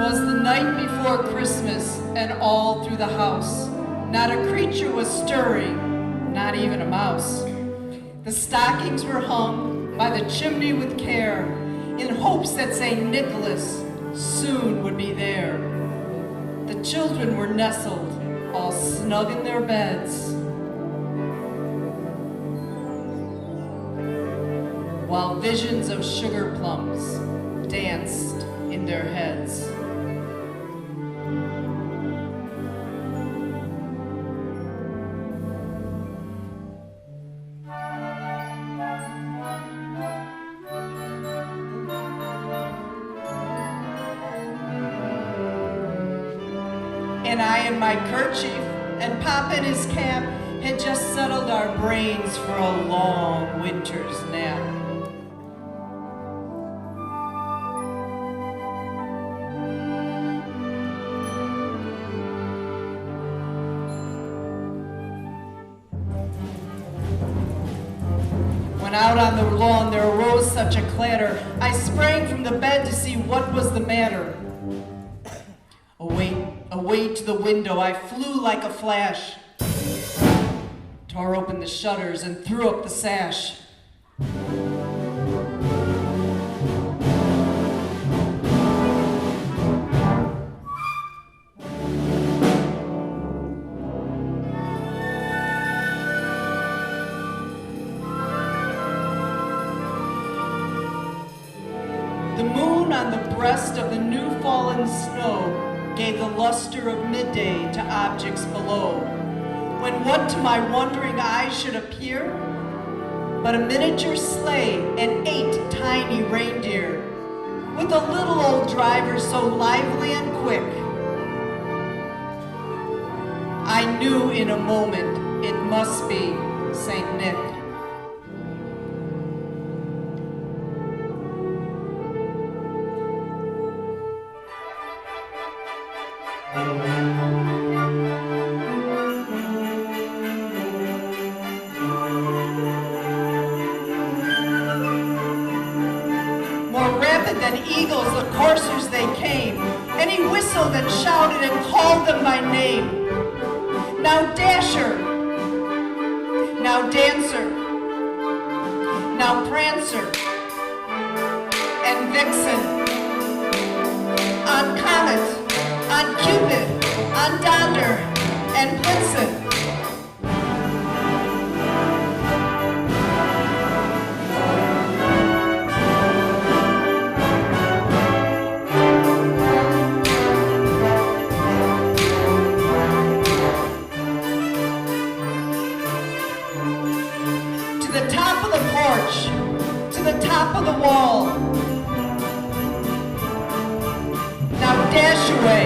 'Twas the night before Christmas, and all through the house, not a creature was stirring, not even a mouse. The stockings were hung by the chimney with care, in hopes that St. Nicholas soon would be there. The children were nestled, all snug in their beds, while visions of sugar plums danced in their heads. And I in my kerchief, and Papa in his cap, had just settled our brains for a long winter's nap. When out on the lawn there arose such a clatter, I sprang from the bed to see what was the matter. Away to the window I flew like a flash, tore open the shutters and threw up the sash. The moon on the breast of the new fallen snow gave the luster of midday to objects below, when what to my wondering eyes should appear but a miniature sleigh and 8 tiny reindeer, with a little old driver so lively and quick. I knew in a moment it must be St. Nick. Than eagles, the coursers they came, and he whistled and shouted and called them by name. Now Dasher, now Dancer, now Prancer, and Vixen, on Comet, on Cupid, on Donder, and Blitzen. Top of the wall. Now dash away,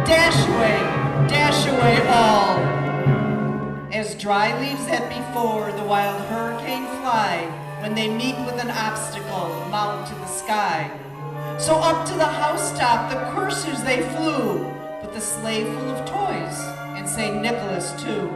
dash away, dash away all. As dry leaves that before the wild hurricane fly, when they meet with an obstacle, mount to the sky. So up to the housetop the coursers they flew, with the sleigh full of toys, and St. Nicholas too.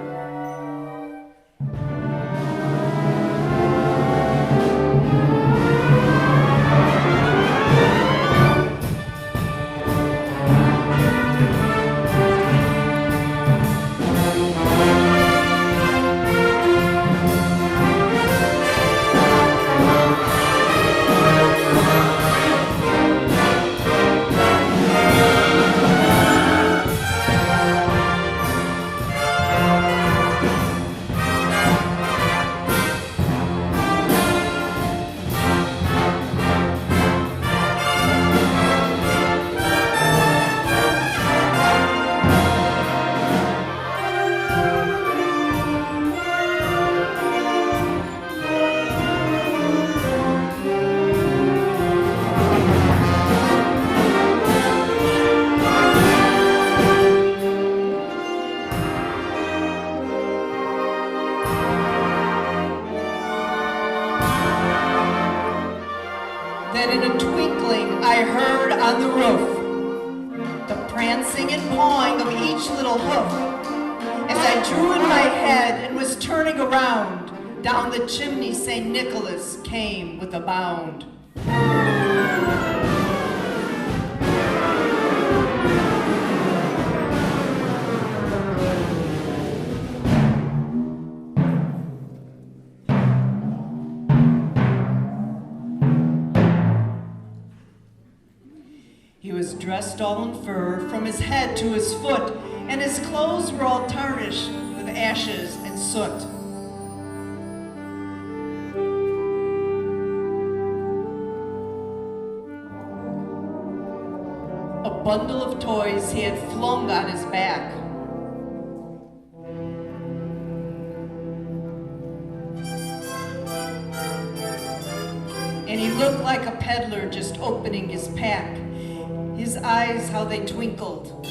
Then in a twinkling I heard on the roof the prancing and pawing of each little hoof, as I drew in my head and was turning around. Down the chimney St. Nicholas came with a bound. was dressed all in fur from his head to his foot, and his clothes were all tarnished with ashes and soot. A bundle of toys he had flung on his back. And he looked like a peddler just opening his pack. His eyes, how they twinkled.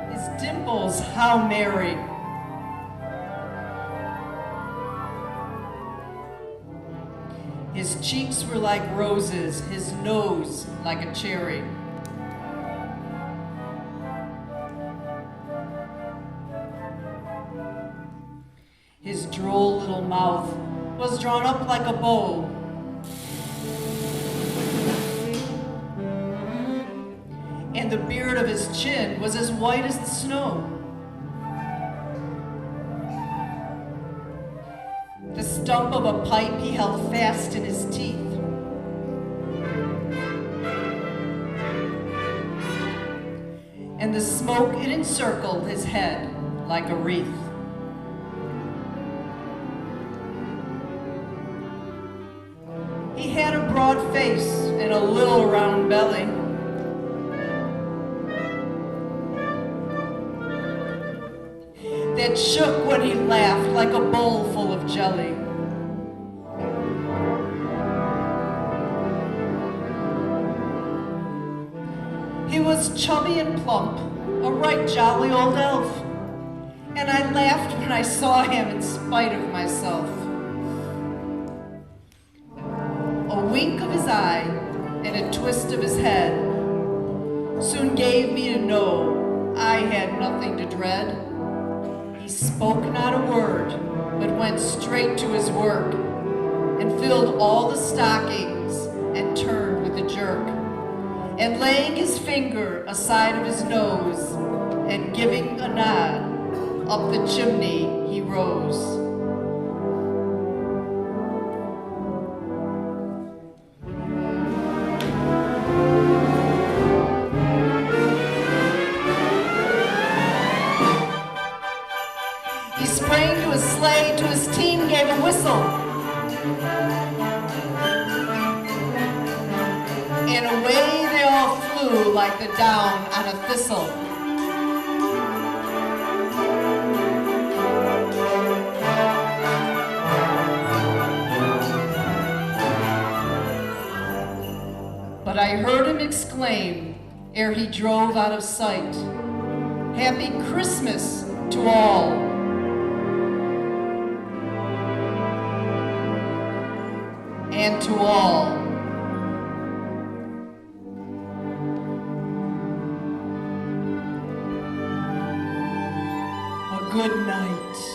His dimples, how merry. His cheeks were like roses, his nose like a cherry. His droll little mouth was drawn up like a bow. And the beard of his chin was as white as the snow. The stump of a pipe he held fast in his teeth. And the smoke, it encircled his head like a wreath. He had a broad face and a little round belly. That shook when he laughed like a bowl full of jelly. He was chubby and plump, a right jolly old elf, and I laughed when I saw him in spite of myself. A wink of his eye and a twist of his head soon gave me to know I had nothing to dread. He spoke not a word, but went straight to his work and filled all the stockings and turned with a jerk. And laying his finger aside of his nose and giving a nod, up the chimney he rose. He sprang to his sleigh, to his team gave a whistle. And away they all flew like the down on a thistle. But I heard him exclaim, ere he drove out of sight, "Happy Christmas to all." And to all. A good night.